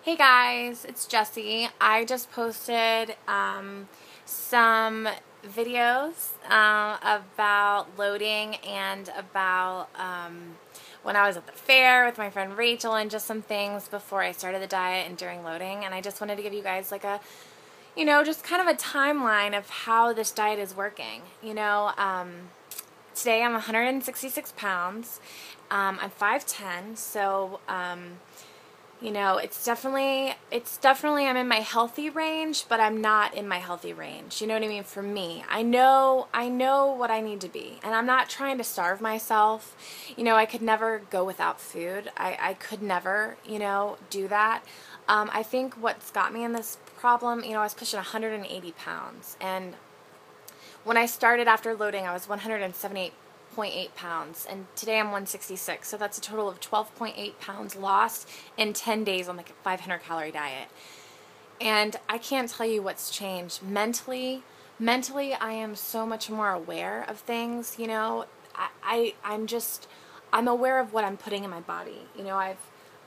Hey guys, it's Jessie. I just posted some videos about loading and about when I was at the fair with my friend Rachel and just some things before I started the diet and during loading. And I just wanted to give you guys like just kind of a timeline of how this diet is working. Today I'm 166 pounds. I'm 5'10", so it's definitely I'm in my healthy range, but I'm not in my healthy range. You know what I mean? For me, I know what I need to be, and I'm not trying to starve myself. I could never go without food. I could never, do that. I think what's got me in this problem, I was pushing 180 pounds, and when I started after loading, I was 178.8 pounds, and today I'm 166, so that's a total of 12.8 pounds lost in 10 days on the 500 calorie diet. And I can't tell you what's changed. Mentally, I am so much more aware of things, I'm aware of what I'm putting in my body.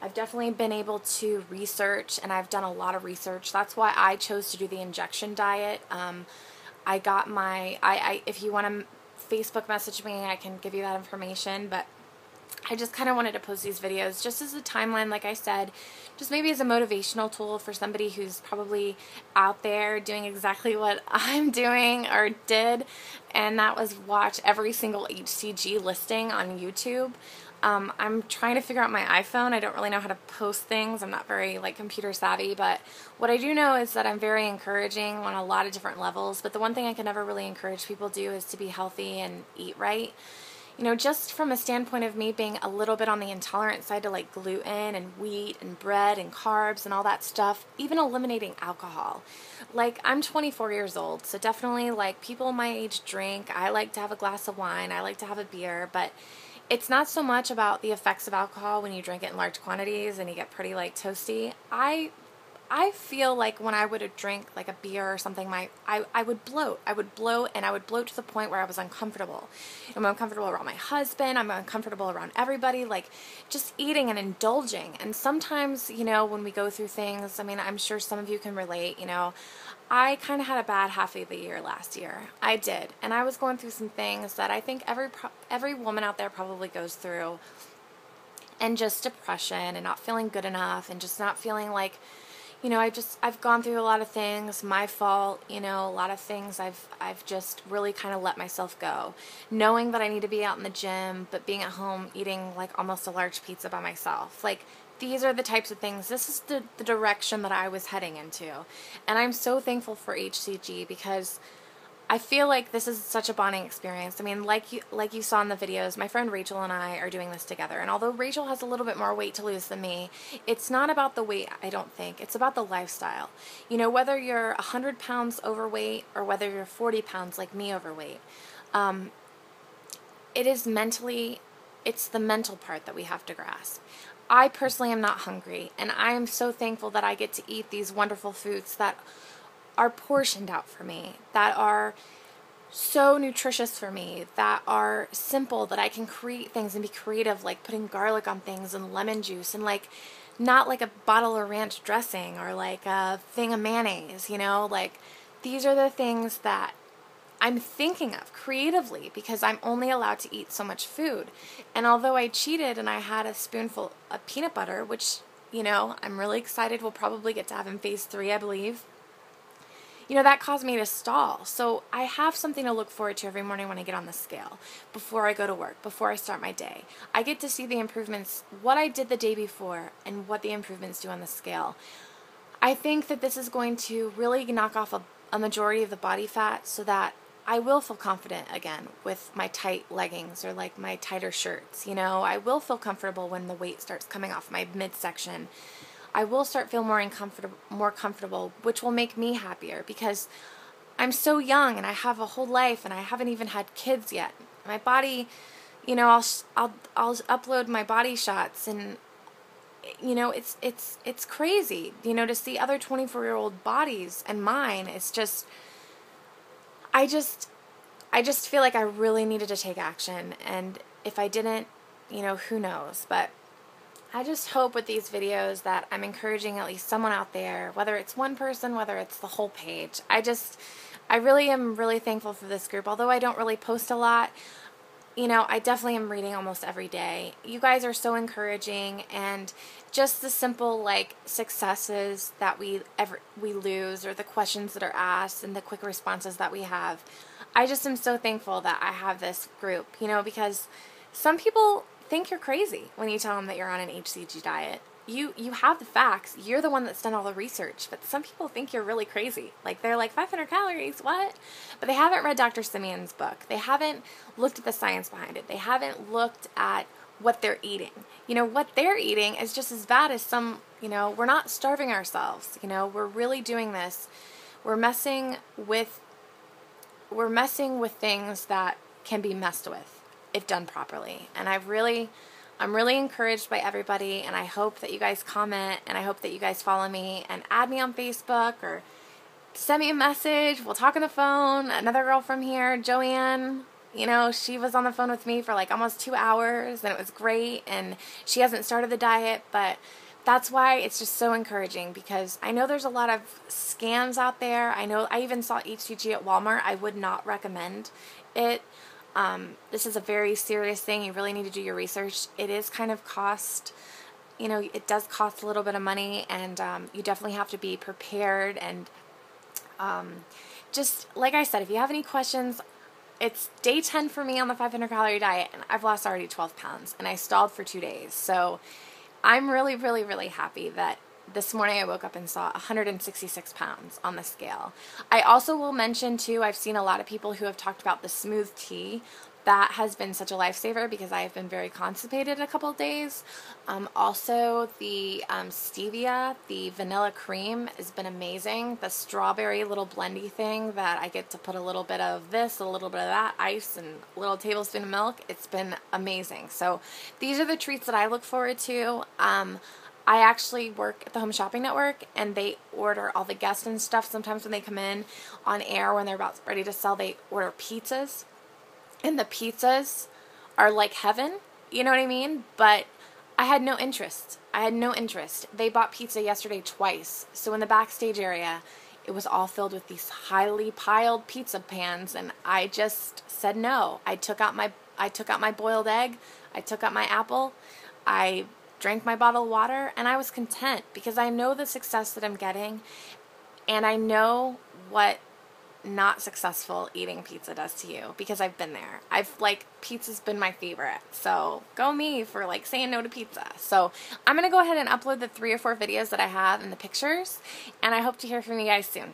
I've definitely been able to research, and I've done a lot of research. That's why I chose to do the injection diet. I got if you want to Facebook message me, I can give you that information, but I just kind of wanted to post these videos just as a timeline, like I said, just maybe as a motivational tool for somebody who's probably out there doing exactly what I'm doing or did, and that was watch every single HCG listing on YouTube. I'm trying to figure out my iPhone. I don't really know how to post things. I'm not very computer savvy, but what I do know is that I'm very encouraging on a lot of different levels. But the one thing I can never really encourage people to do is to be healthy and eat right. Just from a standpoint of me being a little bit on the intolerant side to gluten and wheat and bread and carbs and all that stuff, even eliminating alcohol. I'm 24 years old, so definitely people my age drink. I like to have a glass of wine. I like to have a beer, but it's not so much about the effects of alcohol when you drink it in large quantities and you get pretty toasty. I feel like when I would drink a beer or something, I would bloat. I would bloat, and I would bloat to the point where I was uncomfortable. I'm uncomfortable around my husband. I'm uncomfortable around everybody, just eating and indulging. And sometimes, when we go through things, I'm sure some of you can relate, I kind of had a bad half of the year last year. I did. And I was going through some things that I think every woman out there probably goes through. And just depression and not feeling good enough and just not feeling I've gone through a lot of things, my fault, a lot of things I've just really kind of let myself go. Knowing that I need to be out in the gym, but being at home eating almost a large pizza by myself. These are the types of things, this is the direction that I was heading into. And I'm so thankful for HCG because I feel like this is such a bonding experience. Like you saw in the videos, my friend Rachel and I are doing this together. And although Rachel has a little bit more weight to lose than me, it's not about the weight, I don't think. It's about the lifestyle. Whether you're 100 pounds overweight or whether you're 40 pounds like me overweight, it's the mental part that we have to grasp. I personally am not hungry, and I am so thankful that I get to eat these wonderful foods that are portioned out for me, that are so nutritious for me, that are simple, that I can create things and be creative, like putting garlic on things and lemon juice and not a bottle of ranch dressing or a thing of mayonnaise, these are the things that I'm thinking of creatively because I'm only allowed to eat so much food. And although I cheated and I had a spoonful of peanut butter, which, I'm really excited we'll probably get to have in phase 3, I believe, that caused me to stall. So I have something to look forward to every morning when I get on the scale, before I go to work, before I start my day. I get to see the improvements, what I did the day before, and what the improvements do on the scale. I think that this is going to really knock off a majority of the body fat so that I will feel confident again with my tight leggings or my tighter shirts. I will feel comfortable when the weight starts coming off my midsection. I will start feeling more comfortable, which will make me happier because I'm so young and I have a whole life and I haven't even had kids yet. My body, I'll upload my body shots and it's crazy, to see other 24-year-old bodies and mine. It's just I just feel like I really needed to take action, and if I didn't, who knows, but I just hope with these videos that I'm encouraging at least someone out there, whether it's one person, whether it's the whole page. I really am really thankful for this group. Although I don't really post a lot, you know, I definitely am reading almost every day. You guys are so encouraging, and just the simple like successes that we lose, or the questions that are asked and the quick responses that we have. I just am so thankful that I have this group, you know, because some people think you're crazy when you tell them that you're on an HCG diet. You have the facts. You're the one that's done all the research, but some people think you're really crazy. Like, they're like, 500 calories, what? But they haven't read Dr. Simeon's book. They haven't looked at the science behind it. They haven't looked at what they're eating. You know, what they're eating is just as bad as some, you know, we're not starving ourselves. You know, we're really doing this. We're messing with things that can be messed with if done properly. And I'm really encouraged by everybody, and I hope that you guys comment, and I hope that you guys follow me and add me on Facebook or send me a message. We'll talk on the phone. Another girl from here, Joanne, you know, she was on the phone with me for like almost 2 hours, and it was great, and she hasn't started the diet, but that's why it's just so encouraging, because I know there's a lot of scams out there. I know I even saw HCG at Walmart. I would not recommend it. This is a very serious thing. You really need to do your research. It is kind of you know, it does cost a little bit of money, and you definitely have to be prepared. And just like I said, if you have any questions, it's day 10 for me on the 500 calorie diet, and I've lost already 12 pounds, and I stalled for 2 days. So I'm really, really, really happy that this morning I woke up and saw 166 pounds on the scale. I also will mention too, I've seen a lot of people who have talked about the smooth tea. That has been such a lifesaver, because I have been very constipated a couple of days. Also, the stevia, the vanilla cream has been amazing. The strawberry little blendy thing that I get to put a little bit of this, a little bit of that, ice, and a little tablespoon of milk. It's been amazing. So these are the treats that I look forward to. I actually work at the Home Shopping Network, and they order all the guests and stuff. Sometimes when they come in on air, when they're about ready to sell, they order pizzas. And the pizzas are like heaven, you know what I mean? But I had no interest. They bought pizza yesterday twice. So in the backstage area, it was all filled with these highly piled pizza pans, and I just said no. I took out my boiled egg, I took out my apple, I drank my bottle of water, and I was content, because I know the success that I'm getting, and I know what not successful eating pizza does to you, because I've been there. Pizza's been my favorite. So go me for saying no to pizza. So I'm going to go ahead and upload the 3 or 4 videos that I have and the pictures, and I hope to hear from you guys soon.